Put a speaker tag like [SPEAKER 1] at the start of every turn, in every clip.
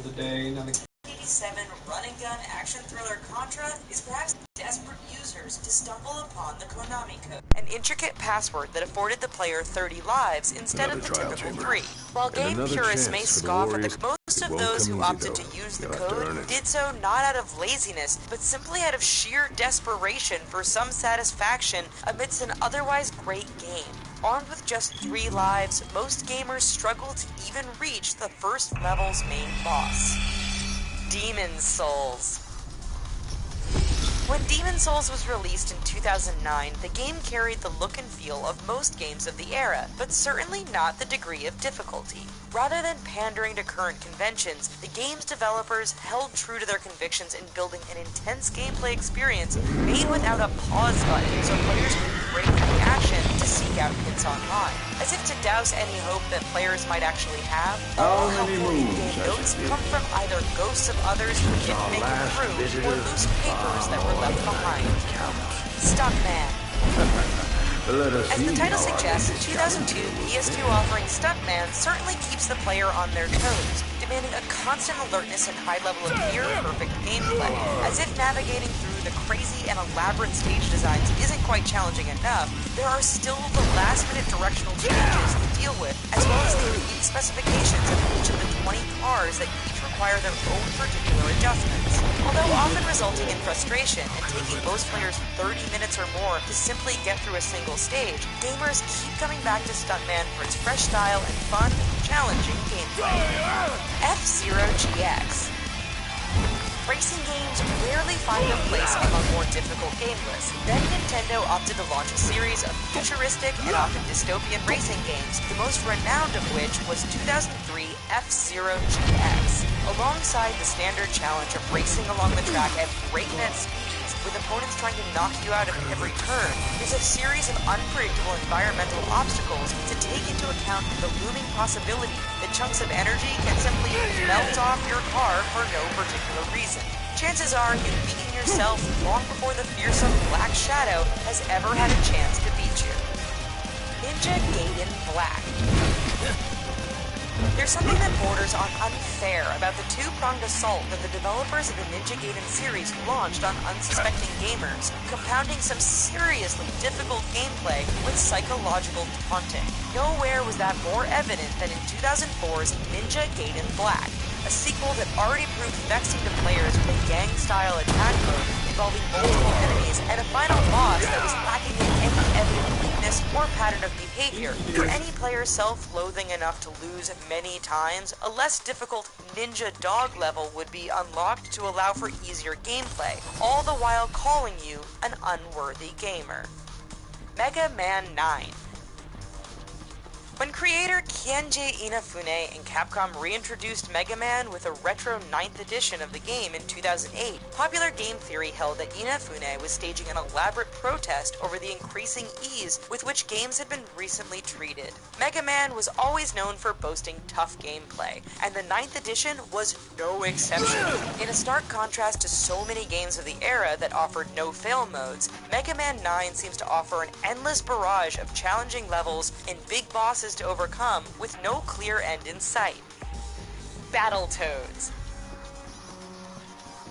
[SPEAKER 1] the day.
[SPEAKER 2] 87 run-and-gun action thriller Contra is perhaps desperate users to stumble upon the Konami code, an intricate password that afforded the player 30 lives instead of the typical 3. While game purists may scoff at the most of those who opted to use the code did so not out of laziness, but simply out of sheer desperation for some satisfaction amidst an otherwise great game. Armed with just 3 lives, most gamers struggle to even reach the first level's main boss. Demon's Souls. When Demon's Souls was released in 2009, the game carried the look and feel of most games of the era, but certainly not the degree of difficulty. Rather than pandering to current conventions, the game's developers held true to their convictions in building an intense gameplay experience made without a pause button so players could break from the action to seek out hints online. As if to douse any hope that players might actually have, all helpful in-game notes come from either ghosts of others who didn't make it through or loose papers that were left behind. Stuntman. As the title suggests, 2002 PS2 offering Stuntman certainly keeps the player on their toes, demanding a constant alertness and high level of near-perfect gameplay. As if navigating through the crazy and elaborate stage designs isn't quite challenging enough, there are still the last-minute directional changes to deal with, as well as the unique specifications of each of the 20 cars that each require their own particular adjustments. Although often resulting in frustration and taking most players 30 minutes or more to simply get through a single stage, gamers keep coming back to Stuntman for its fresh style and fun, challenging gameplay. F-Zero GX. Racing games rarely find a place among more difficult game lists. Then Nintendo opted to launch a series of futuristic and often dystopian racing games, the most renowned of which was 2003 F-Zero GX. Alongside the standard challenge of racing along the track at breakneck speeds, with opponents trying to knock you out at every turn, there's a series of unpredictable environmental obstacles to take into account the looming possibility that chunks of energy can simply melt off your car for no particular reason. Chances are you've beaten yourself long before the fearsome Black Shadow has ever had a chance to beat you. Ninja Gaiden Black. There's something that borders on unfair about the two-pronged assault that the developers of the Ninja Gaiden series launched on unsuspecting gamers, compounding some seriously difficult gameplay with psychological taunting. Nowhere was that more evident than in 2004's Ninja Gaiden Black, a sequel that already proved vexing to players with a gang-style attack mode involving multiple enemies and a final boss that was lacking in any evident weakness or pattern of behavior. For any player self-loathing enough to lose many times, a less difficult Ninja Dog level would be unlocked to allow for easier gameplay, all the while calling you an unworthy gamer. Mega Man 9. When creator Keiji Inafune and Capcom reintroduced Mega Man with a retro 9th edition of the game in 2008, popular game theory held that Inafune was staging an elaborate protest over the increasing ease with which games had been recently treated. Mega Man was always known for boasting tough gameplay, and the 9th edition was no exception. In a stark contrast to so many games of the era that offered no-fail modes, Mega Man 9 seems to offer an endless barrage of challenging levels and big bosses to overcome with no clear end in sight. Battletoads.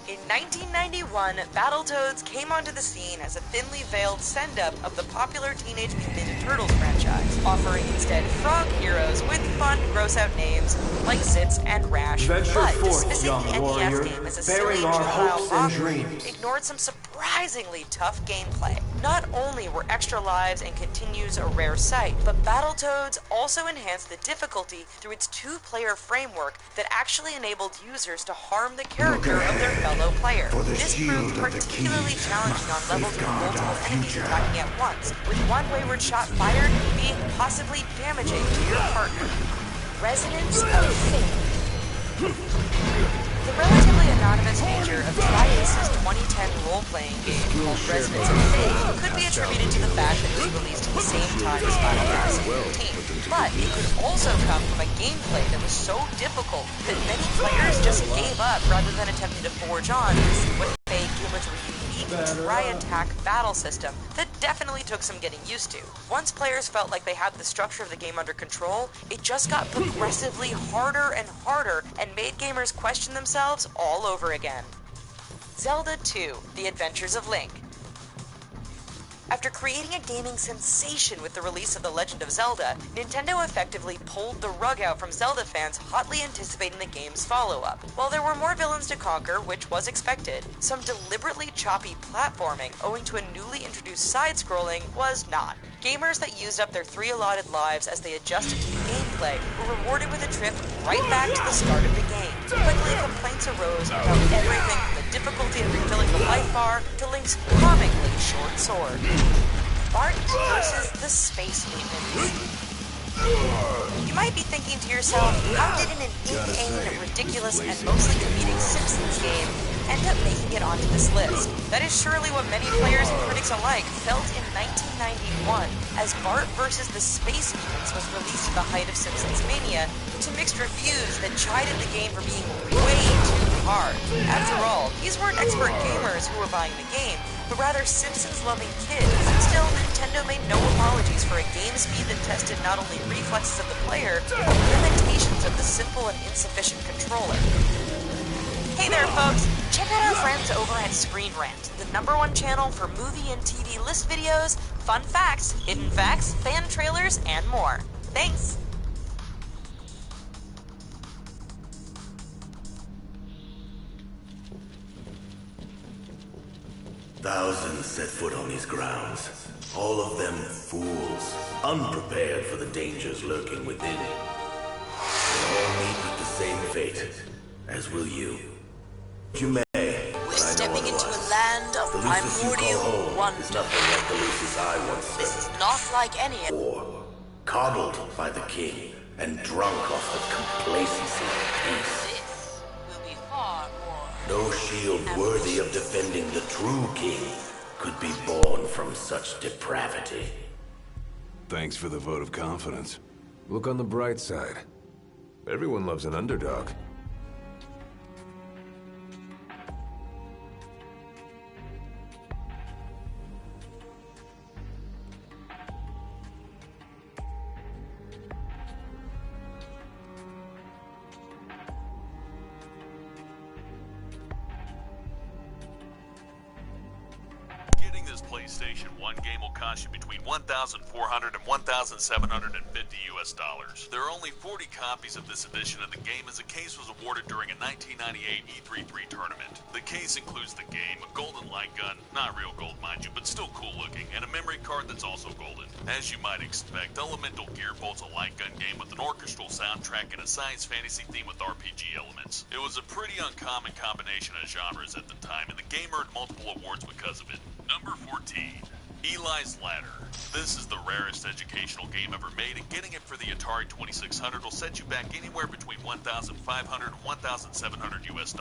[SPEAKER 2] In 1991, Battletoads came onto the scene as a thinly veiled send-up of the popular Teenage Mutant Ninja Turtles franchise, offering instead frog heroes with fun, gross-out names like Zitz and Rash, but dismissing the NES game as a silly, juvenile mockery, ignored some surprisingly tough gameplay. Not only were extra lives and continues a rare sight, but Battletoads also enhanced the difficulty through its two-player framework that actually enabled users to harm the character of their fellow player. This proved particularly challenging on levels with multiple enemies attacking at once, with one wayward shot fired being possibly damaging to your partner. Resonance of Fate. The relatively anonymous nature of Tri-Ace's 2010 role-playing game called Resonance of Fate could be attributed to the fact that it was released at the same time as Final Fantasy XV. But it could also come from a gameplay that was so difficult that many players just gave up rather than attempting to forge on to see what Fate came with unique try-attack battle system that definitely took some getting used to. Once players felt like they had the structure of the game under control, it just got progressively harder and harder and made gamers question themselves all over again. Zelda 2: The Adventures of Link. After creating a gaming sensation with the release of The Legend of Zelda, Nintendo effectively pulled the rug out from Zelda fans hotly anticipating the game's follow-up. While there were more villains to conquer, which was expected, some deliberately choppy platforming owing to a newly introduced side-scrolling was not. Gamers that used up their 3 allotted lives as they adjusted to the gameplay were rewarded with a trip right back to the start of the game. Quickly, complaints arose about everything from the difficulty of refilling the life bar to Link's comically short sword. Bart versus the Space Mutants. You might be thinking to yourself, how did an inane, ridiculous, and mostly comedic Simpsons game end up making it onto this list? That is surely what many players and critics alike felt in 1991 as Bart vs. the Space Mutants was released at the height of Simpsons mania to mixed reviews that chided the game for being way too hard. After all, these weren't expert gamers who were buying the game, but rather Simpsons-loving kids. Still, Nintendo made no apologies for a game speed that tested not only reflexes of the player, but limitations of the simple and insufficient controller. Hey there, folks! Check out our friends over at Screen Rant, the #1 channel for movie and TV list videos, fun facts, hidden facts, fan trailers, and more. Thanks!
[SPEAKER 1] Thousands set foot on these grounds, all of them fools, unprepared for the dangers lurking within. They all meet with the same fate, as will you. You may.
[SPEAKER 3] We're stepping into a land of primordial wonder.
[SPEAKER 1] Is nothing like the Lucis I once served.
[SPEAKER 3] This is not like any
[SPEAKER 1] Or coddled by the king and drunk off the complacency of peace.
[SPEAKER 3] This will be far more.
[SPEAKER 1] No shield worthy of defending the true king could be born from such depravity.
[SPEAKER 4] Thanks for the vote of confidence. Look on the bright side. Everyone loves an underdog.
[SPEAKER 5] PlayStation 1 game will cost you between $1,400 and $1,750 US. There are only 40 copies of this edition of the game as the case was awarded during a 1998 E3 tournament. The case includes the game, a golden light gun, not real gold mind you, but still cool looking, and a memory card that's also golden. As you might expect, Elemental Gearbolt's a light gun game with an orchestral soundtrack and a science fantasy theme with RPG elements. It was a pretty uncommon combination of genres at the time, and the game earned multiple awards because of it. Number 14. Eli's Ladder. This is the rarest educational game ever made, and getting it for the Atari 2600 will set you back anywhere between $1,500 and $1,700 US.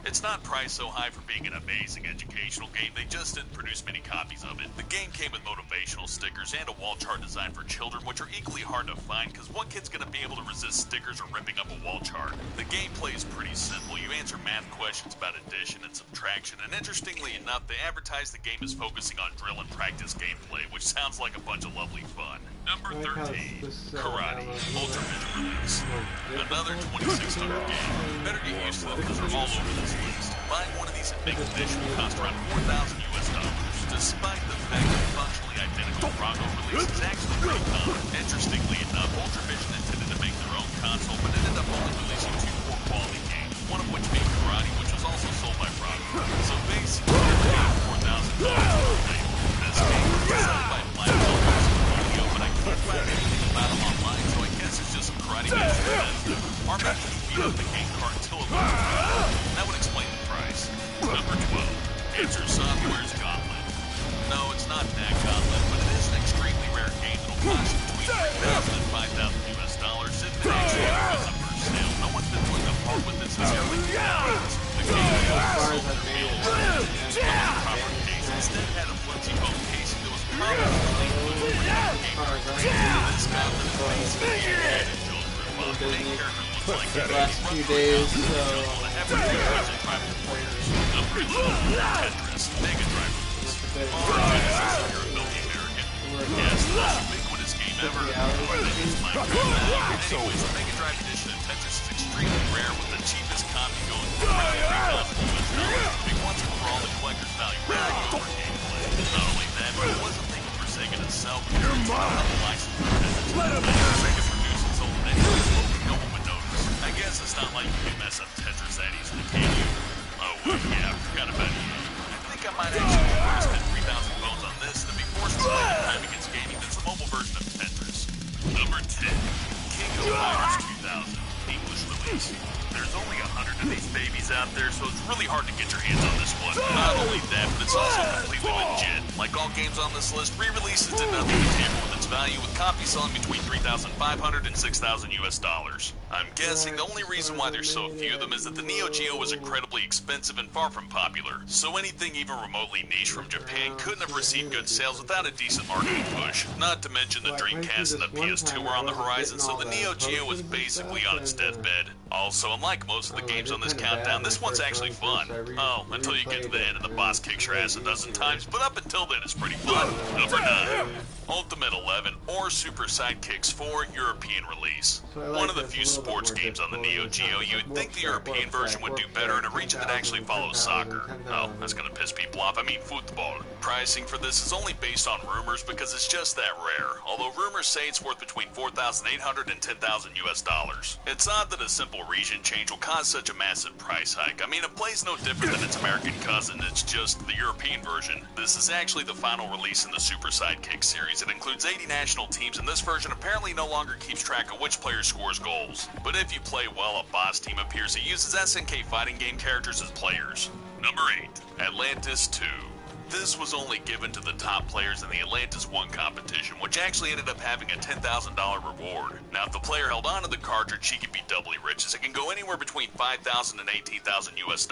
[SPEAKER 5] It's not priced so high for being an amazing educational game, they just didn't produce many copies of it. The game came with motivational stickers and a wall chart designed for children, which are equally hard to find because what kid's going to be able to resist stickers or ripping up a wall chart? The gameplay is pretty simple. You answer math questions about addition and subtraction, and interestingly enough, they advertise the game as focusing on drill and practice gameplay, which sounds like a bunch of lovely fun. Number 13, Karate, Ultra Vision release. Another 2600 game. Better get used to them because they're all over this list. Buying one of these in big edition will cost around $4,000 US. Despite the fact that functionally identical Rago release is actually pretty common. Interestingly enough, Ultra Vision intended to make their own console, but ended up only releasing 2 poor quality games, one of which being Karate, which was also sold by Rago. So basically, they're paying $4,000 for this game. It's sold by Black Builders Studio, but I couldn't find anything about them online, so I guess it's just some karate match for Bethesda. Or maybe you beat up the game card until it looks good. That would explain the price. Number 12, Enter Software's Gauntlet. No, it's not that Gauntlet, but it is an extremely rare game that'll cost you between $3,000 and $5,000 US if it actually goes up for sale. No one's been willing to part with it since the early 2000s. The game was sold for real and proper case. Instead had a flimsy foam casing that was probably included with the game. This Gauntlet is basically a children, while the main character looks like
[SPEAKER 6] the last few days, so
[SPEAKER 5] Number 11, Tetris, Mega Drive release. You're a Milky American. Yes, the most ubiquitous game ever. Anyways, the Mega Drive edition of Tetris is extremely rare with the cheapest copy going for around $3,000. Big once and for all, the collector's value rarely over gameplay. Not only that, but it wasn't thinking for Sega to sell the license for Tetris. Sega's produced and sold it anyways, hoping no one would notice. I guess it's not like you can mess up Tetris that easily, can you? Oh, well, yeah, I forgot about you. I think I might actually prefer to spend 3,000 bones on this than be forced to play the time against gaming that's the mobile version of Tetris. Number 10, King of Fighters 2000, English release. There's only 100 of these babies out there, so it's really hard to get your hands on this one. Not only that, but it's also completely legit. Like all games on this list, re-releases did nothing to tamper with its value, with copies selling between $3,500 and $6,000 US. I'm guessing the only reason why there's so few of them is that the Neo Geo was incredibly expensive and far from popular. So anything even remotely niche from Japan couldn't have received good sales without a decent marketing push. Not to mention the Dreamcast and the PS2 were on the horizon, so the Neo Geo was basically on its deathbed. Also, unlike most of the games on this countdown, this one's actually fun. Oh, until you get to the end and the boss kicks your ass a dozen times, but up until then it's pretty fun. Number 9, Ultimate 11 or Super Sidekicks 4 European release. One of the few sports games on the Neo Geo, you would think the European version would do better in a region that actually follows soccer. Oh, that's gonna piss people off, I mean football. Pricing for this is only based on rumors because it's just that rare, although rumors say it's worth between $4,800 and $10,000 US. It's odd that a simple region change will cause such a massive price hike. I mean, it plays no different than its American cousin, it's just the European version. This is actually the final release in the Super Sidekick series. It includes 80 national teams, and this version apparently no longer keeps track of which player scores goals. But if you play well, a boss team appears that uses SNK fighting game characters as players. Number 8, Atlantis 2. This was only given to the top players in the Atlantis 1 competition, which actually ended up having a $10,000 reward. Now, if the player held onto the cartridge, he could be doubly rich, as it can go anywhere between $5,000 and $18,000 US.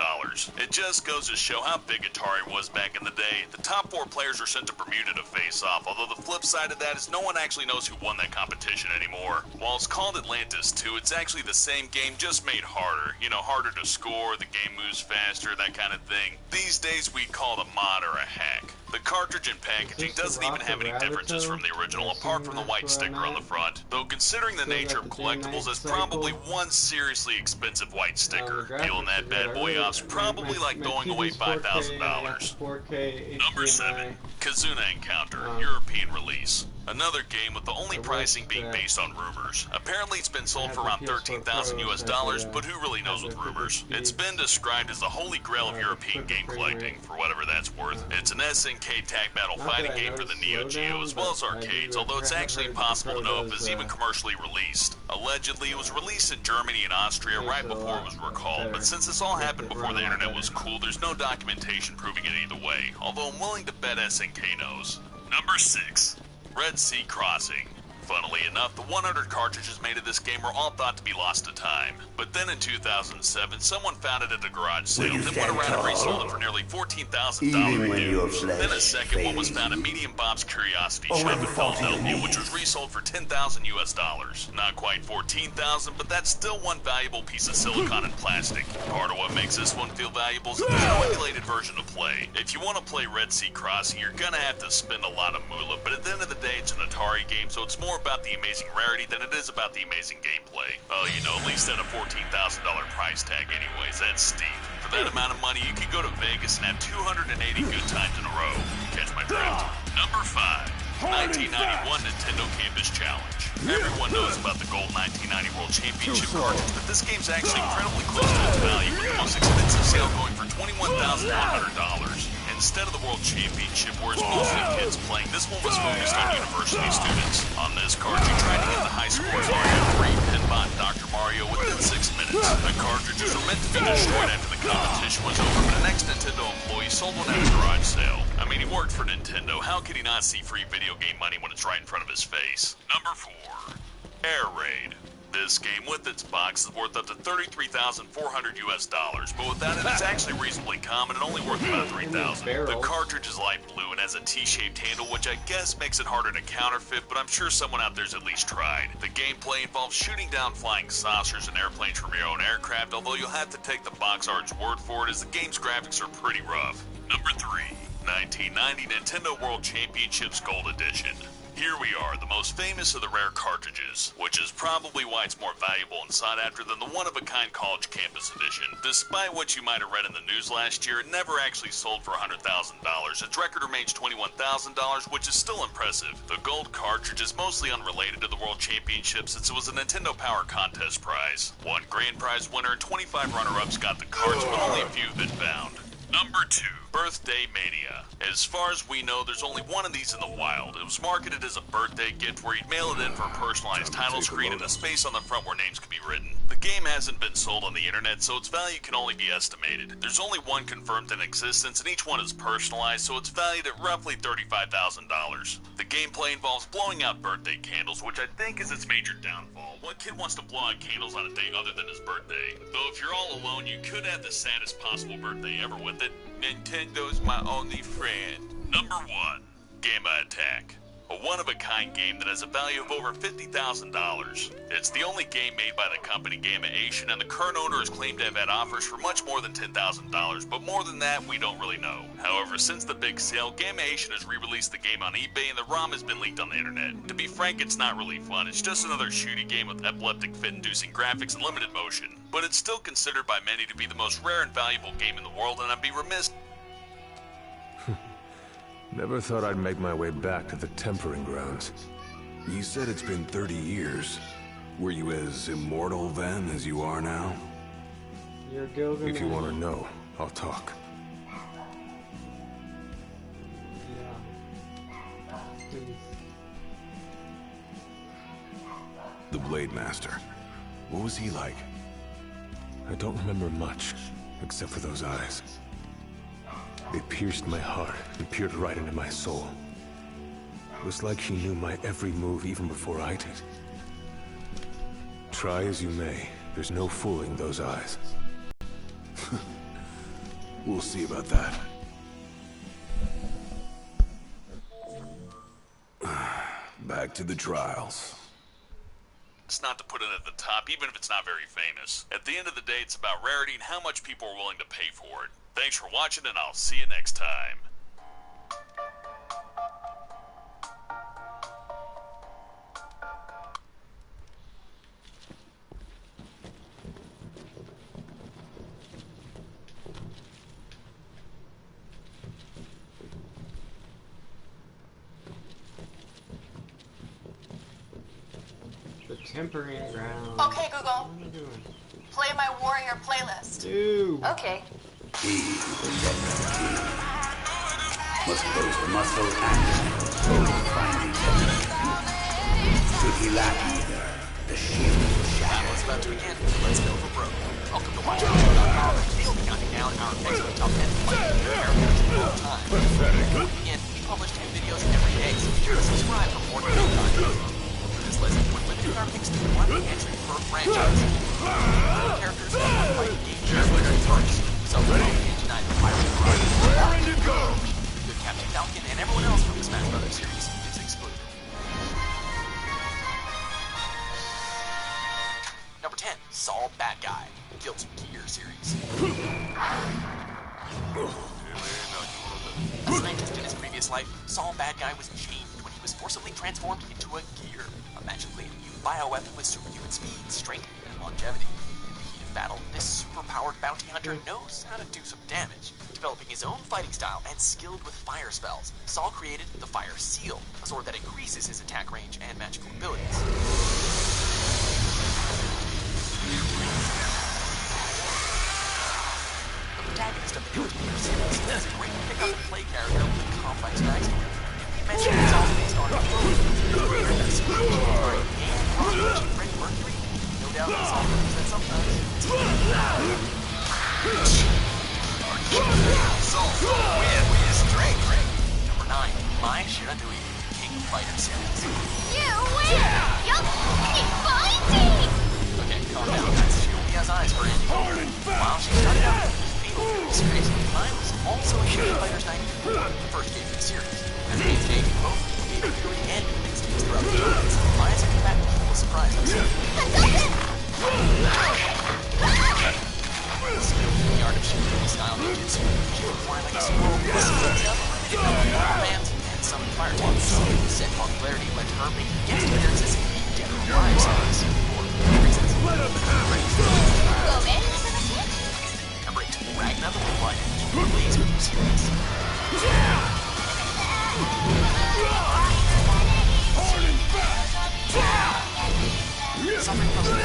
[SPEAKER 5] It just goes to show how big Atari was back in the day. The top 4 players were sent to Bermuda to face off, although the flip side of that is no one actually knows who won that competition anymore. While it's called Atlantis 2, it's actually the same game, just made harder. You know, harder to score, the game moves faster, that kind of thing. These days, we'd call it a mod or a hack. The cartridge and packaging doesn't even have any differences from the original, apart from the white sticker on the front. Though considering the nature of collectibles, there's probably one seriously expensive white sticker. Peeling that bad boy off's probably like throwing away $5,000. Number 7, Kazuna Encounter, European release. Another game with the only pricing being based on rumors. Apparently it's been sold for around $13,000 US, but who really knows with rumors? It's been described as the holy grail of European game collecting, for whatever that's worth. It's an SNK tag battle fighting game for the Neo Geo as well as arcades, although it's actually impossible to know if it's even commercially released. Allegedly, it was released in Germany and Austria right before it was recalled, but since this all happened before the internet was cool, there's no documentation proving it either way, although I'm willing to bet SNK knows. Number 6, Red Sea Crossing. Funnily enough, the 100 cartridges made of this game were all thought to be lost to time. But then in 2007, someone found it at a garage sale, then went around and resold it for nearly $14,000 new. Then a second one was found at Medium Bob's Curiosity Shop in Philadelphia, which was resold for $10,000 US. Not quite $14,000, but that's still one valuable piece of silicon and plastic. Part of what makes this one feel valuable is that there's no emulated version to play. If you want to play Red Sea Crossing, you're gonna have to spend a lot of moolah, but at the end of the day, it's an Atari game, so it's more about the amazing rarity than it is about the amazing gameplay. Oh, you know, at least at a $14,000 price tag anyways, that's steep. For that amount of money, you could go to Vegas and have 280 good times in a row. Catch my drift. Number 5, 1991 Nintendo Campus Challenge. Everyone knows about the Gold 1990 World Championship cartridge, but this game's actually incredibly close to its value, with the most expensive sale going for $21,100. Instead of the World Championship, where it's mostly kids playing, this one was focused on university students. On this card, you tried to get the high scores Mario 3, Pinbot, and Dr. Mario within 6 minutes. The cartridges were meant to be destroyed after the competition was over, but an ex-Nintendo employee sold one at a garage sale. I mean, he worked for Nintendo. How could he not see free video game money when it's right in front of his face? Number 4, Air Raid. This game with its box is worth up to $33,400 US, but without it, it's actually reasonably common and only worth about $3,000. The cartridge is light blue and has a T-shaped handle, which I guess makes it harder to counterfeit, but I'm sure someone out there's at least tried. The gameplay involves shooting down flying saucers and airplanes from your own aircraft, although you'll have to take the box art's word for it, as the game's graphics are pretty rough. Number 3. 1990 Nintendo World Championships Gold Edition. Here we are, the most famous of the rare cartridges, which is probably why it's more valuable and sought after than the one-of-a-kind college campus edition. Despite what you might have read in the news last year, it never actually sold for $100,000. Its record remains $21,000, which is still impressive. The gold cartridge is mostly unrelated to the World Championships, since it was a Nintendo Power Contest prize. One grand prize winner and 25 runner-ups got the cards, but only a few have been found. Number 2. Birthday Mania. As far as we know, there's only one of these in the wild. It was marketed as a birthday gift where you'd mail it in for a personalized title screen and a space on the front where names could be written. The game hasn't been sold on the internet, so its value can only be estimated. There's only one confirmed in existence, and each one is personalized, so it's valued at roughly $35,000. The gameplay involves blowing out birthday candles, which I think is its major downfall. What kid wants to blow out candles on a day other than his birthday? Though if you're all alone, you could have the saddest possible birthday ever with it. Nintendo's my only friend. Number 1. Gamma Attack. A one-of-a-kind game that has a value of over $50,000. It's the only game made by the company Gamma Asian, and the current owner is claimed to have had offers for much more than $10,000, but more than that, we don't really know. However, since the big sale, Gamma Asian has re-released the game on eBay, and the ROM has been leaked on the internet. To be frank, it's not really fun. It's just another shooty game with epileptic fit-inducing graphics and limited motion. But it's still considered by many to be the most rare and valuable game in the world, and I'd be remiss.
[SPEAKER 4] Never thought I'd make my way back to the tempering grounds. You said it's been 30 years. Were you as immortal then as you are now?
[SPEAKER 6] You're Gilgamesh.
[SPEAKER 4] If you want to know, I'll talk.
[SPEAKER 6] Yeah. Please.
[SPEAKER 4] The Blade Master. What was he like? I don't remember much, except for those eyes. They pierced my heart and peered right into my soul. It was like she knew my every move even before I did. Try as you may, there's no fooling those eyes. We'll see about that. Back to the trials.
[SPEAKER 5] It's not to put it at the top, even if it's not very famous. At the end of the day, it's about rarity and how much people are willing to pay for it. Thanks for watching, and I'll see you next time.
[SPEAKER 6] The tempering ground.
[SPEAKER 3] Okay, Google.
[SPEAKER 6] What am I doing?
[SPEAKER 3] Play my warrior playlist.
[SPEAKER 6] Dude.
[SPEAKER 3] Okay.
[SPEAKER 1] He who is the must both the muscle and find each other. Should he lack either, the shield will shatter.
[SPEAKER 7] It's about to begin. Let's go for broke. Welcome to WatchMojo.com. We'll be counting down our excellent top 10 fighting Americans of all time. Before we begin, we publish 10 videos every day, so be sure to subscribe for more video content. This list, we're limiting our picks to one entry per franchise. Characters from one fighting game share with their targets. So we're going to tonight the Pirate
[SPEAKER 4] Raring to go!
[SPEAKER 7] Good Captain Falcon and everyone else from the Smash Brothers series is excluded. Number 10, Saul Bad Guy, Guilty Gear series. A scientist in his previous life, Saul Bad Guy was chained when he was forcibly transformed into a gear, a magically immune bioweapon with superhuman speed, strength, and longevity. In the heat of battle, this super-powered bounty hunter knows how to do some damage. Developing his own fighting style and skilled with fire spells, Saul created the Fire Seal, a sword that increases his attack range and magical abilities. The protagonist of the Guilty Gear series is a great pick-up and play character with a complex backstory. We mentioned it's all based on a creator that's starring game and Freddie Mercury. No doubt this all means that sometimes Saul, win, straight. Number 9, My Shiranui, King Fighter series.
[SPEAKER 3] You win! Yup!
[SPEAKER 7] The art of shooting style ninjas. She performed like a squirrel bands and some fire tanks. Said popularity led to her making guest appearances in Dead or Alive series. For reasons. Number 8. Ragnar the Blood. Blaze with series. Suffering from a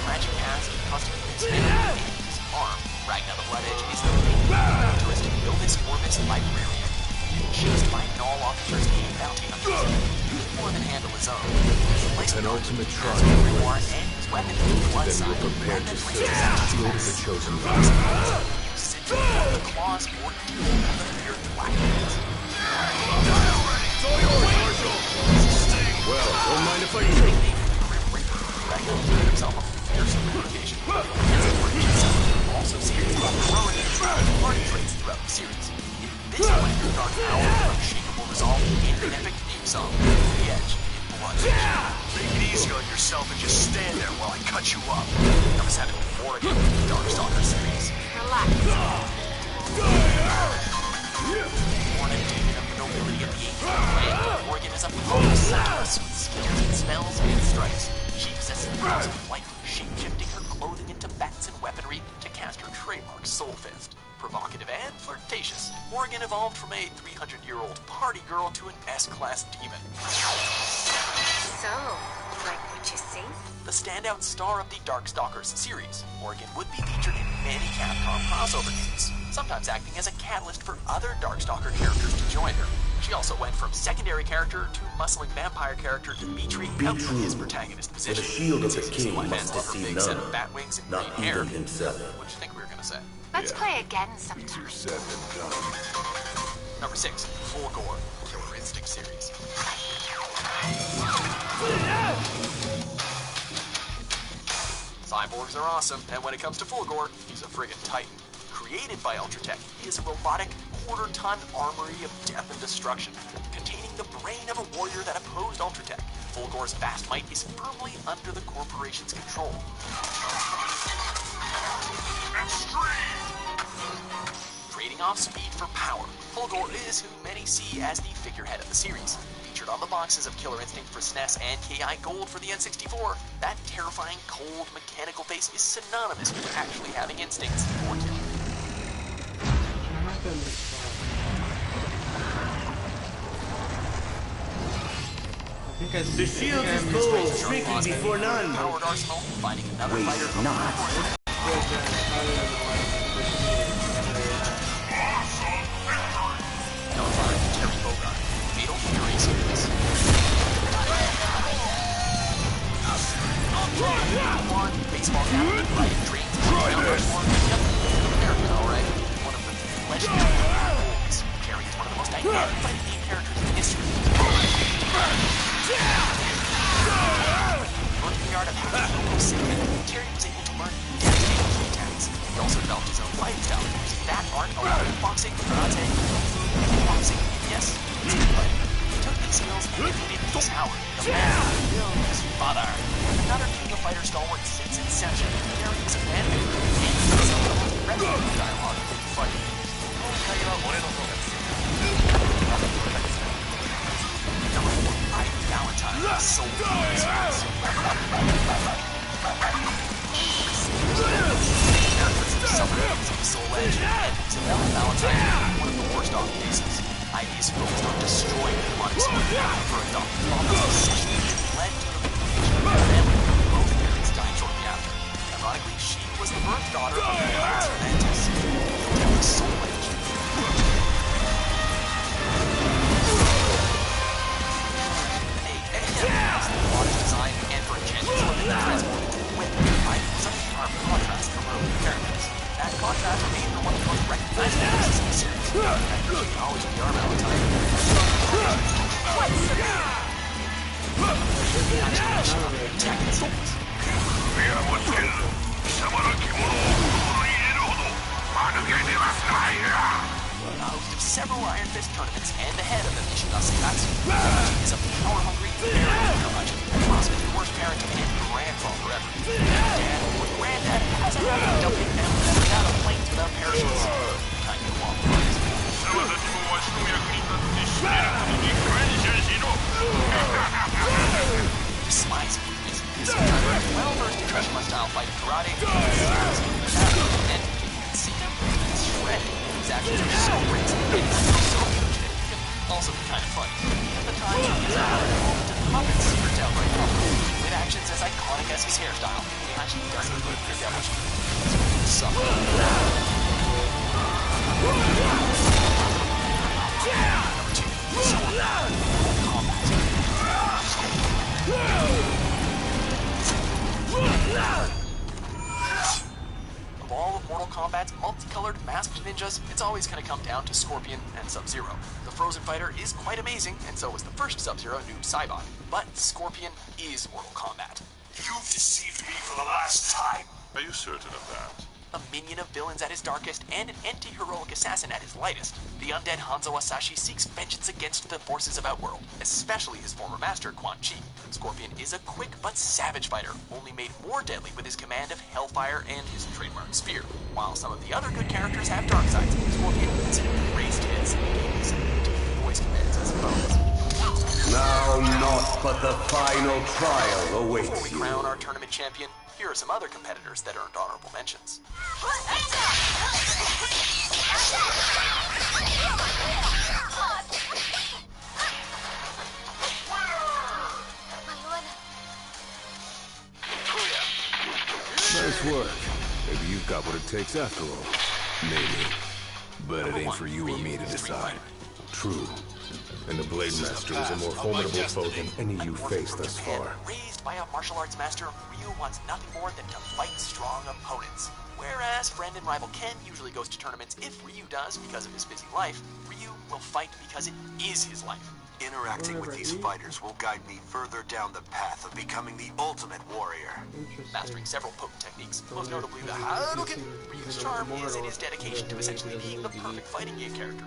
[SPEAKER 7] tragic past and constantly his family his arm, Ragnar the Blood Edge is the main characteristic Novus Orbis librarian. She is to find all officers and bounty hunters. He can more than handle his own.
[SPEAKER 4] An ultimate trial.
[SPEAKER 7] Grimoire and his weapon in one
[SPEAKER 4] Then
[SPEAKER 7] side.
[SPEAKER 4] we're prepared to
[SPEAKER 7] Ragnar
[SPEAKER 4] serve
[SPEAKER 7] brings
[SPEAKER 4] the
[SPEAKER 7] his
[SPEAKER 4] chosen
[SPEAKER 7] the claws or two of the feared black hands.
[SPEAKER 4] Well, don't mind if I do.
[SPEAKER 7] Ragnar declared himself a fearsome reputation. Also seen as heroic and party traits throughout the series. In this one, your dark power, unshakable resolve, and an epic theme song, The Edge in Blood.
[SPEAKER 5] Take it easy on yourself and just stand there while I cut you up.
[SPEAKER 7] Number 7, Oregon, Darkstalker series.
[SPEAKER 3] Relax.
[SPEAKER 7] Born a demon of the nobility of the 18th land, Oregon is a powerful sorceress with skills and spells and strikes. She possesses the powers of flight, shape-shifting her clothing into bats and weaponry to cast her trademark Soul Fist. Provocative and flirtatious, Oregon evolved from a 300-year-old party girl to an S-class demon.
[SPEAKER 3] So, like what you see?
[SPEAKER 7] The standout star of the Darkstalkers series, Oregon would be featured in many Capcom crossover games, sometimes acting as a catalyst for other Darkstalker characters to join her. She also went from secondary character to muscling vampire character Dimitri out of his protagonist position.
[SPEAKER 1] For the shield of the
[SPEAKER 7] Since
[SPEAKER 1] king
[SPEAKER 7] why
[SPEAKER 1] must
[SPEAKER 7] fans love her
[SPEAKER 1] deceive
[SPEAKER 7] big set
[SPEAKER 1] none,
[SPEAKER 7] of bat wings and
[SPEAKER 1] not
[SPEAKER 7] green hair.
[SPEAKER 1] even himself.
[SPEAKER 7] What do you think we were gonna say?
[SPEAKER 3] Let's play again sometime.
[SPEAKER 4] Said and done.
[SPEAKER 7] Number 6, Full Gore, Killer Instinct series. Cyborgs are awesome, and when it comes to Full Gore, he's a friggin' titan. Created by Ultratech, he is a robotic, quarter-ton armory of death and destruction, containing the brain of a warrior that opposed Ultratech. Full Gore's vast might is firmly under the corporation's control. Trading off speed for power, Full Gore is who many see as the figurehead of the series. Featured on the boxes of Killer Instinct for SNES and KI Gold for the N64, that terrifying, cold, mechanical face is synonymous with actually having instincts for killing.
[SPEAKER 1] The shield is bold, speaking before none.
[SPEAKER 7] Powered arsenal, finding another fighter.
[SPEAKER 1] Waste not.
[SPEAKER 7] Terry Bogard, Fatal Fury series. One baseball cap, right? Trains, Yep, America, alright. One of the legendary roles. Terry is one of the most dynamic fighting game characters in history. Learning the art of how to kill Satan, Terry was able to learn devastating key attacks. He also developed his own fighting style, using that art along with boxing, karate, boxing, yes, it's fighting. He took these skills and defeated Beast Howard, the man who killed his father. Another King of Fighters stalwart since inception, Terry is a fan favorite, and he has some of the most reputable dialogue in fighting. Number 4, Ivy Valentine, Soul Fuse. Characters of Summoners of the Soul Edge and Isabella Valentine, one of the worst off cases. Ivy is focused on destroying the demonic sword for a dumb prophet's obsession that led to the liquidation of her family. Both parents died shortly after. Ironically, she was the birth daughter of the Prince Mantis, wielding the Soul Edge. Design and for engines were transported to the wind. Ivy was a sharp contrast from earlier characters. That contrast made her one of the most recognizable voices in the series. She can always be our Valentine. Quite severe. The isolation of the attacking souls. A host of several Iron Fist tournaments and the head of the Nishigatsu Katsu. She is a power-hungry, very curmudgeon, possibly the worst parent and grandfather forever. Dad or granddad has a habit of dumping families out of planes without parachutes. Kind of long flights. He smiles at me. He's well versed in Hiroshima-style fighting karate. And you can see him. He's shredded. His actions are so crazy. And he's so huge. It can also be kind of funny. At the time, he's involved in puppets for downright comedy. With actions as iconic as his hairstyle. He actually doesn't look your devilish. He's something. Number 2. Combat. Of all of Mortal Kombat's multicolored masked ninjas, it's always going to come down to Scorpion and Sub-Zero. The Frozen Fighter is quite amazing, and so is the first Sub-Zero, Noob Saibot. But Scorpion is Mortal Kombat.
[SPEAKER 8] You've deceived me for the last time.
[SPEAKER 5] Are you certain of that?
[SPEAKER 7] A minion of villains at his darkest and an anti-heroic assassin at his lightest, the undead Hanzo Asashi seeks vengeance against the forces of Outworld, especially his former master, Quan Chi. Scorpion is a quick but savage fighter, only made more deadly with his command of Hellfire and his trademark spear. While some of the other good characters have dark sides, Scorpion considered raised his and gave his deep voice commands as bonus.
[SPEAKER 1] Now naught but the final trial awaits
[SPEAKER 7] Before we
[SPEAKER 1] you.
[SPEAKER 7] crown our tournament champion, here are some other competitors that earned honorable mentions.
[SPEAKER 4] Nice work. Maybe you've got what it takes after all. Maybe. But it ain't for you or me to decide. True. And the Blade Master is a more formidable foe than any you've faced thus far.
[SPEAKER 7] Raised by a martial arts master, Ryu wants nothing more than to fight strong opponents. Whereas friend and rival Ken usually goes to tournaments if Ryu does because of his busy life, Ryu will fight because it is his life.
[SPEAKER 8] Interacting with these fighters will guide me further down the path of becoming the ultimate warrior.
[SPEAKER 7] Mastering several potent techniques, most notably the Hadouken, Ryu's charm is in his dedication to essentially being the perfect fighting game character.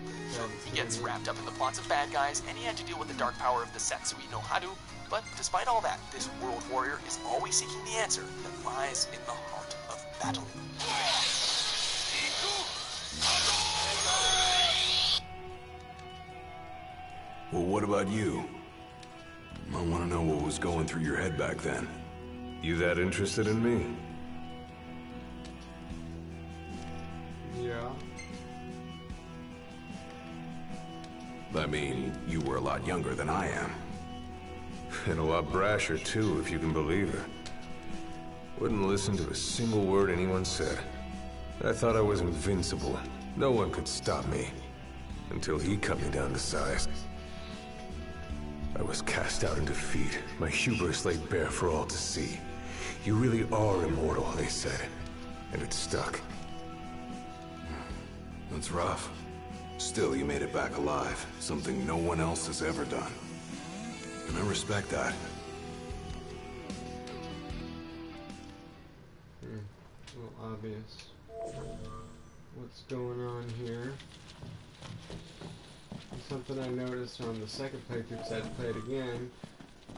[SPEAKER 7] He gets wrapped up in the plots of bad guys, and he had to deal with the dark power of the Satsui no Hadu, but despite all that, this world warrior is always seeking the answer that lies in the heart of battle.
[SPEAKER 4] Well, what about you? I want to know what was going through your head back then. You that interested in me?
[SPEAKER 6] Yeah.
[SPEAKER 4] I mean, you were a lot younger than I am. And a lot brasher, too, if you can believe it. Wouldn't listen to a single word anyone said. I thought I was invincible. No one could stop me. Until he cut me down to size. I was cast out in defeat. My hubris laid bare for all to see. You really are immortal, they said. And it stuck. That's rough. Still, you made it back alive. Something no one else has ever done. And I respect that.
[SPEAKER 6] Well, obvious. What's going on here? Something I noticed on the second playthrough, because I had to play it again,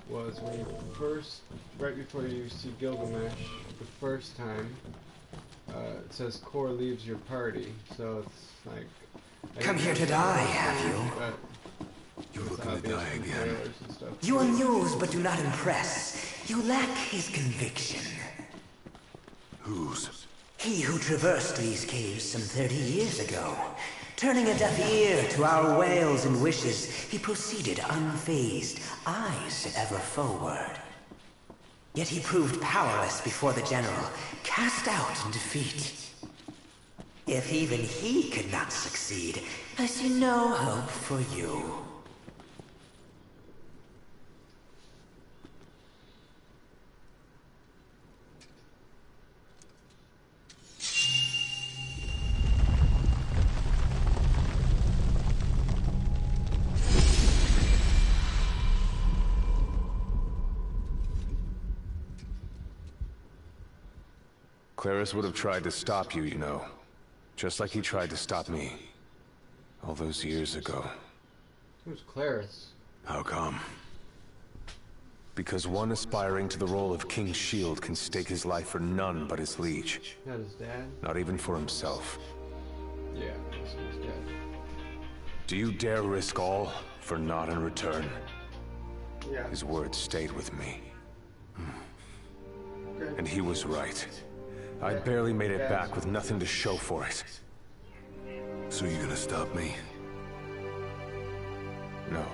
[SPEAKER 6] was when you first, right before you see Gilgamesh the first time, it says Core leaves your party, so it's like...
[SPEAKER 9] Come here to die, have you?
[SPEAKER 4] You're looking to die again.
[SPEAKER 9] You amuse, but do not impress. You lack his conviction.
[SPEAKER 4] Whose?
[SPEAKER 9] He who traversed these caves some 30 years ago. Turning a deaf ear to our wails and wishes, he proceeded unfazed, eyes ever forward. Yet he proved powerless before the general, cast out in defeat. If even he could not succeed, I see no hope for you.
[SPEAKER 4] Claris would have tried to stop you, you know. Just like he tried to stop me. All those years ago.
[SPEAKER 6] Who's Claris?
[SPEAKER 4] How come? Because one aspiring to the role of King's Shield can stake his life for none but his liege.
[SPEAKER 6] Not his dad?
[SPEAKER 4] Not even for himself.
[SPEAKER 6] Yeah, that's his dad.
[SPEAKER 4] Do you dare risk all for naught in return?
[SPEAKER 6] Yeah.
[SPEAKER 4] His words stayed with me.
[SPEAKER 6] Okay.
[SPEAKER 4] And he was right. I barely made it back with nothing to show for it.
[SPEAKER 10] So you gonna stop me?
[SPEAKER 4] No,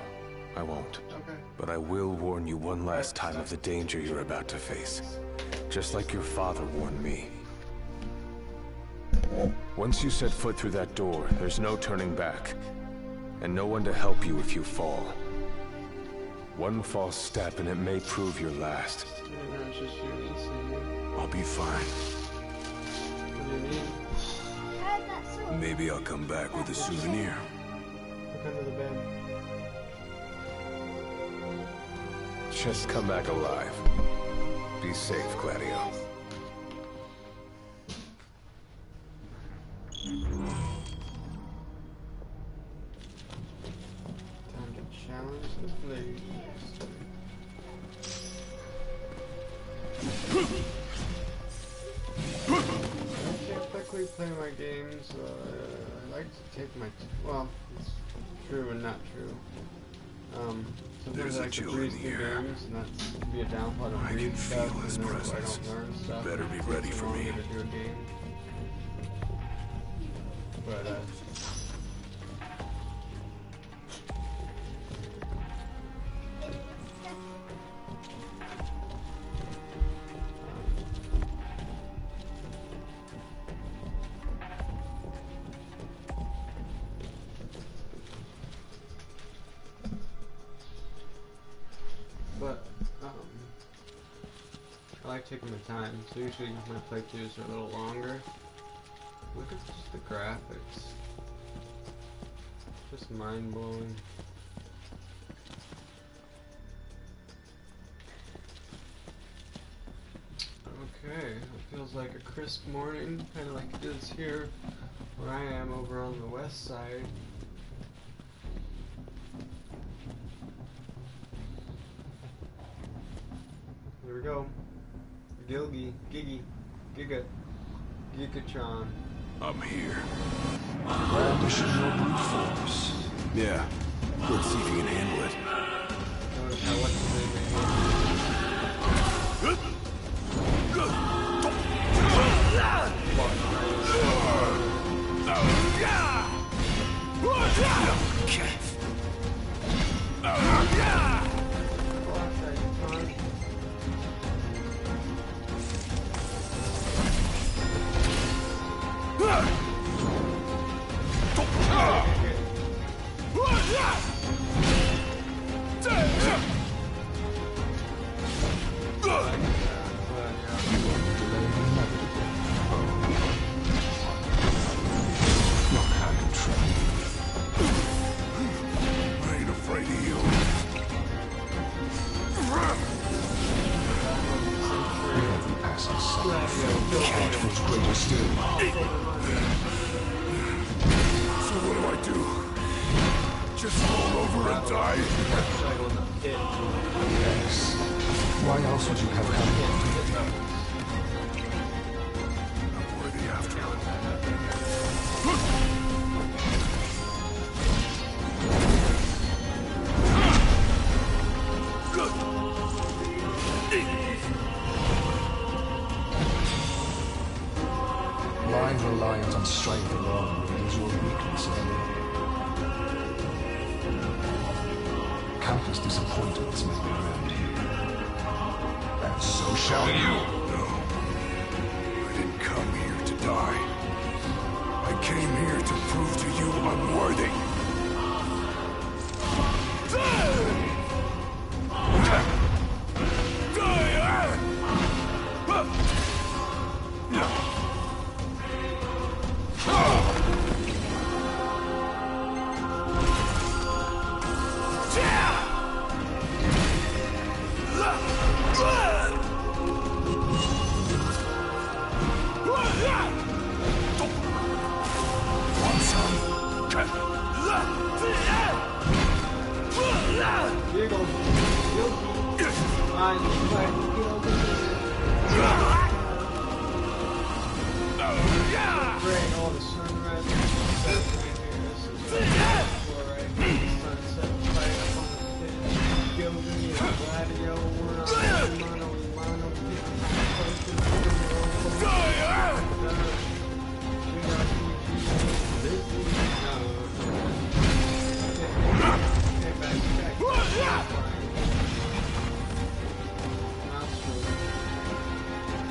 [SPEAKER 4] I won't.
[SPEAKER 6] Okay.
[SPEAKER 4] But I will warn you one last time of the danger you're about to face. Just like your father warned me. Once you set foot through that door, there's no turning back. And no one to help you if you fall. One false step and it may prove your last.
[SPEAKER 6] It's just you, easy.
[SPEAKER 10] I'll be fine.
[SPEAKER 6] What do you mean?
[SPEAKER 10] Maybe I'll come back with a souvenir.
[SPEAKER 6] Look under the bed.
[SPEAKER 4] Just come back alive. Be safe, Gladio.
[SPEAKER 6] Time to challenge the blade. I can't quickly play my games. I like to take my well, it's true and not true. Sometimes I like to breeze through games, and that's be a downfall to read stuff, and then I don't learn stuff.
[SPEAKER 10] Better be ready for me.
[SPEAKER 6] To do a game. But I like taking my time, so usually my playthroughs are a little longer. Look at just the graphics. Just mind-blowing. Okay, it feels like a crisp morning, kind of like it is here where I am over on the west side. Here we go. Gigatron.
[SPEAKER 10] I'm here. Brandishing your brute force. Yeah. Let's see if you can handle it.
[SPEAKER 6] Notice how what's his name
[SPEAKER 11] reliant on strength alone reveals your weakness early. Countless disappointments may be around here. And so shall you.
[SPEAKER 10] No. I didn't come here to die. I came here to prove to you unworthy.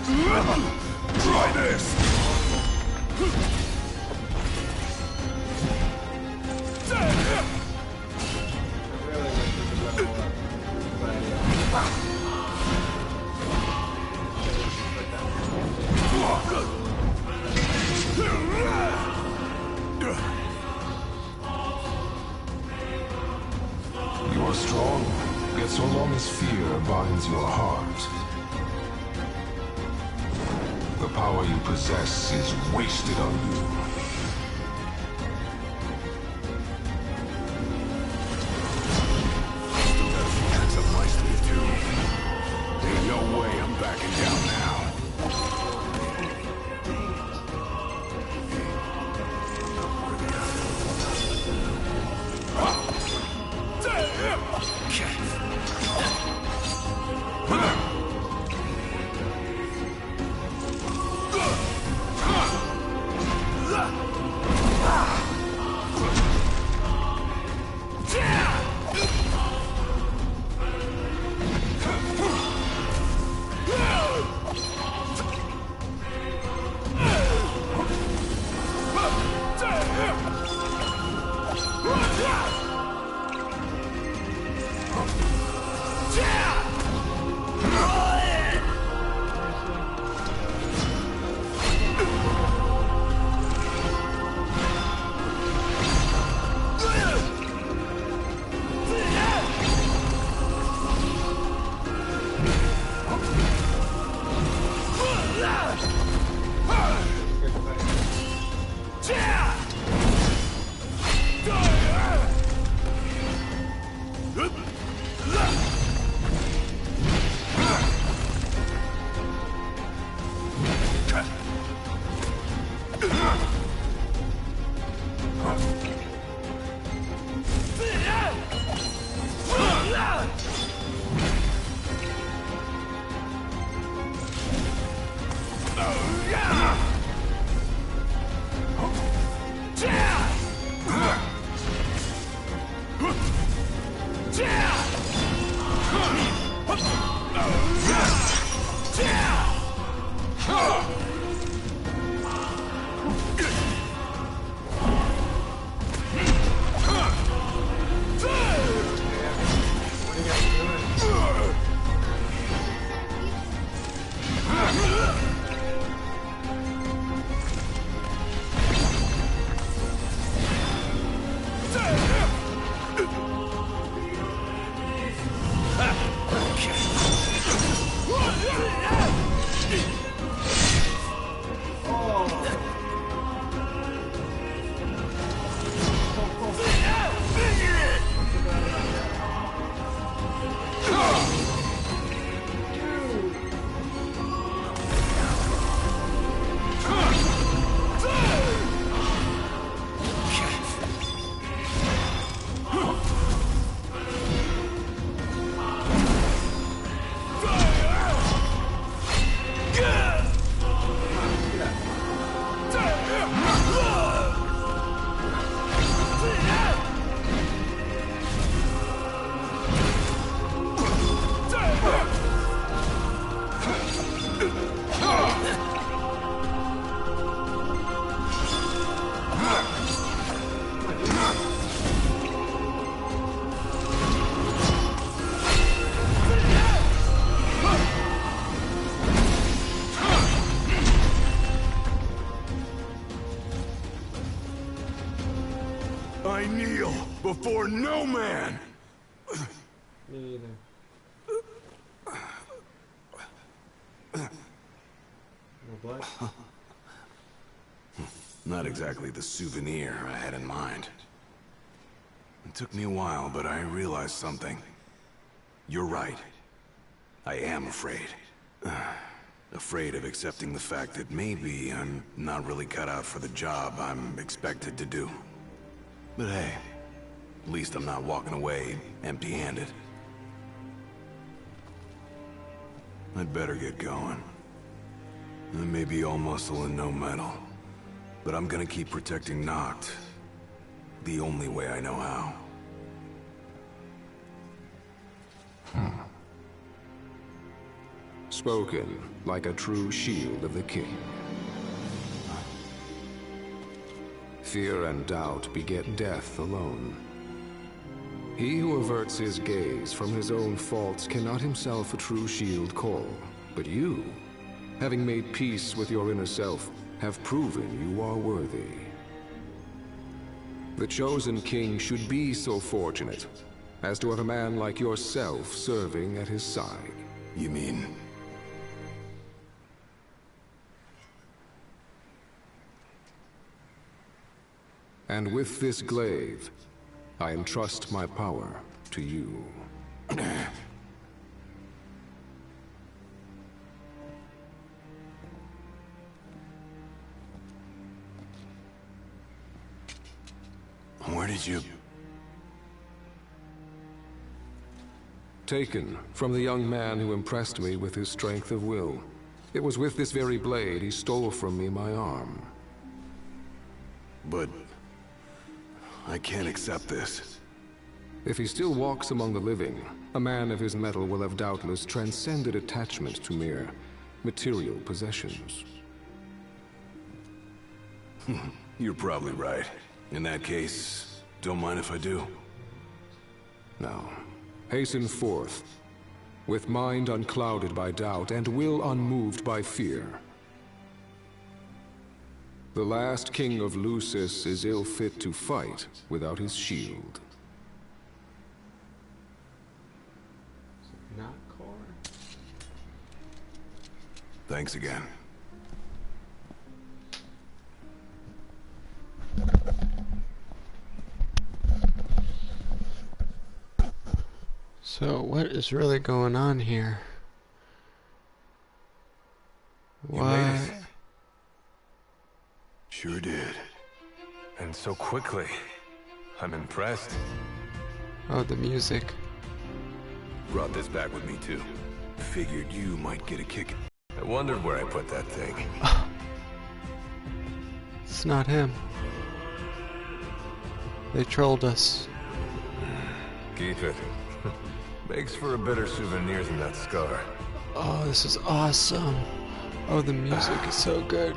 [SPEAKER 10] Try this!
[SPEAKER 11] You are strong, yet so long as fear binds your heart, the power you possess is wasted on you.
[SPEAKER 10] Still got a few tricks up my sleeve, too. Ain't no way I'm backing down now. I kneel before no man!
[SPEAKER 6] Me either. No blood?
[SPEAKER 10] Not exactly the souvenir I had in mind. It took me a while, but I realized something. You're right. I am afraid. Afraid of accepting the fact that maybe I'm not really cut out for the job I'm expected to do. But hey, at least I'm not walking away empty-handed. I'd better get going. I may be all muscle and no metal, but I'm gonna keep protecting Noct the only way I know how. spoken, like a true shield of the king. Fear and doubt beget death alone. He who averts his gaze from his own faults cannot himself a true shield call. But you, having made peace with your inner self, have proven you are worthy. The chosen king should be so fortunate as to have a man like yourself serving at his side.
[SPEAKER 4] You mean...
[SPEAKER 10] And with this glaive, I entrust my power to you.
[SPEAKER 4] Where did you...
[SPEAKER 10] Taken from the young man who impressed me with his strength of will. It was with this very blade he stole from me my arm.
[SPEAKER 4] But... I can't accept this.
[SPEAKER 10] If he still walks among the living, a man of his mettle will have doubtless transcended attachment to mere material possessions.
[SPEAKER 4] You're probably right. In that case, don't mind if I do.
[SPEAKER 10] Now, hasten forth, with mind unclouded by doubt and will unmoved by fear. The last king of Lucis is ill fit to fight without his shield.
[SPEAKER 6] Not core.
[SPEAKER 4] Thanks again.
[SPEAKER 6] So what is really going on here?
[SPEAKER 4] You made it. Sure did. And so quickly. I'm impressed.
[SPEAKER 6] Oh, the music.
[SPEAKER 4] Brought this back with me too. Figured you might get a kick. I wondered where I put that thing.
[SPEAKER 6] It's not him. They trolled us.
[SPEAKER 4] Keep it. Makes for a better souvenir than that scar.
[SPEAKER 6] Oh, this is awesome. Oh, the music is so good.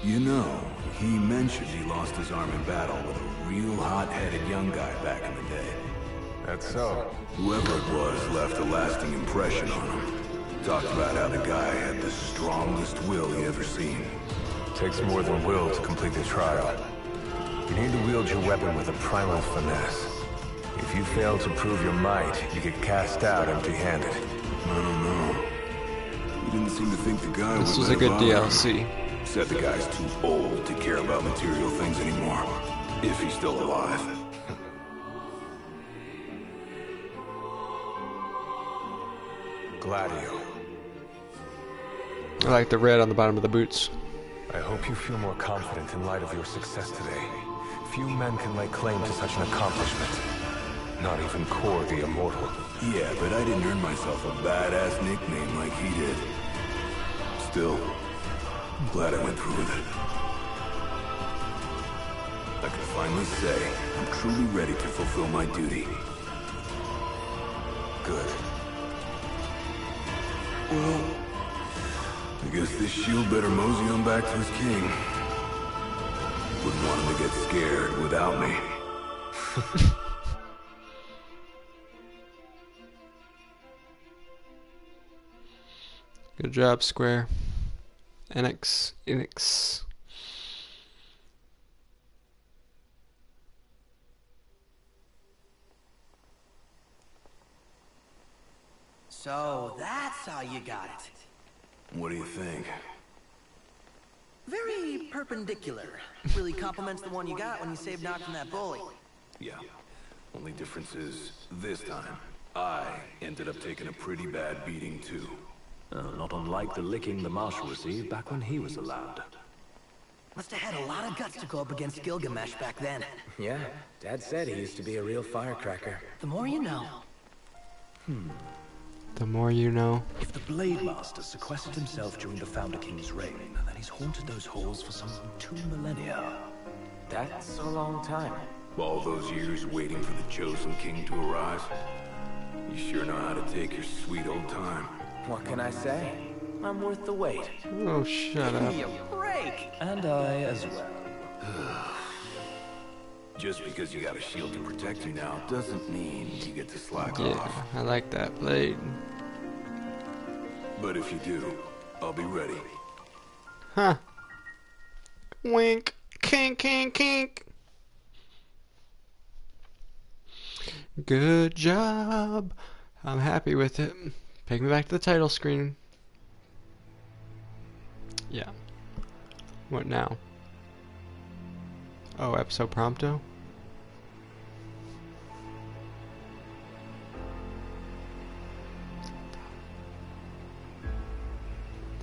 [SPEAKER 1] You know, he mentioned he lost his arm in battle with a real hot-headed young guy back in the day.
[SPEAKER 4] That's so.
[SPEAKER 1] Whoever it was left a lasting impression on him. Talked about how the guy had the strongest will he ever seen.
[SPEAKER 4] Takes more than will to complete the trial. You need to wield your weapon with a primal finesse. If you fail to prove your might, you get cast out empty-handed.
[SPEAKER 1] I don't know. He didn't seem to think the guy
[SPEAKER 6] This was a good DLC.
[SPEAKER 1] Said the guy's too old to care about material things anymore. If he's still alive.
[SPEAKER 4] Gladio.
[SPEAKER 6] I like the red on the bottom of the boots.
[SPEAKER 4] I hope you feel more confident in light of your success today. Few men can lay claim to such an accomplishment. Not even Kor the Immortal.
[SPEAKER 1] Yeah, but I didn't earn myself a badass nickname like he did. Still, I'm glad I went through with it. I can finally say I'm truly ready to fulfill my duty.
[SPEAKER 4] Good.
[SPEAKER 1] Well, I guess this shield better mosey on back to his king. Wouldn't want him to get scared without me.
[SPEAKER 6] Good job, Square. Enix.
[SPEAKER 9] So that's how you got it.
[SPEAKER 1] What do you think?
[SPEAKER 9] Very perpendicular. Really compliments the one you got when you saved Noct from that bully.
[SPEAKER 1] Yeah. Only difference is, this time, I ended up taking a pretty bad beating too.
[SPEAKER 12] Not unlike the licking the Marshal received back when he was allowed.
[SPEAKER 9] Must have had a lot of guts to go up against Gilgamesh back then.
[SPEAKER 12] Yeah, Dad said he used to be a real firecracker.
[SPEAKER 9] The more you know.
[SPEAKER 6] The more you know.
[SPEAKER 12] If the Blade Master sequestered himself during the Founder King's reign, then he's haunted those halls for some 2 millennia. That's a long time.
[SPEAKER 10] All those years waiting for the chosen king to arise. You sure know how to take your sweet old time.
[SPEAKER 13] What can I say? I'm worth the wait.
[SPEAKER 6] Oh, shut up.
[SPEAKER 13] Give me a break! And I as well.
[SPEAKER 10] Just because you got a shield to protect you now doesn't mean you get to slack
[SPEAKER 6] Yeah,
[SPEAKER 10] off.
[SPEAKER 6] I like that blade.
[SPEAKER 10] But if you do, I'll be ready.
[SPEAKER 6] Huh. Wink. Kink, kink, kink. Good job. I'm happy with it. Take me back to the title screen. Yeah. What now? Oh, episode prompto?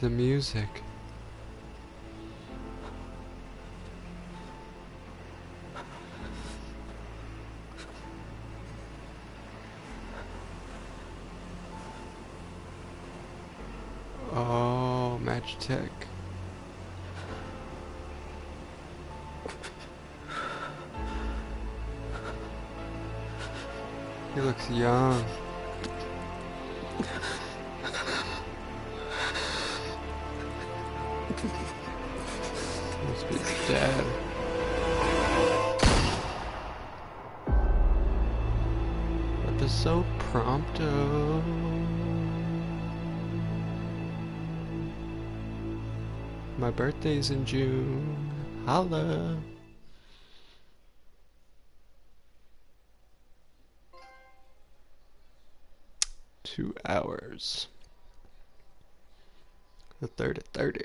[SPEAKER 6] The music. Oh, Magitech. He looks young. Must be his dad. Episode prompto. My birthday's in June. Holla. $2 hours. The 3rd at 30.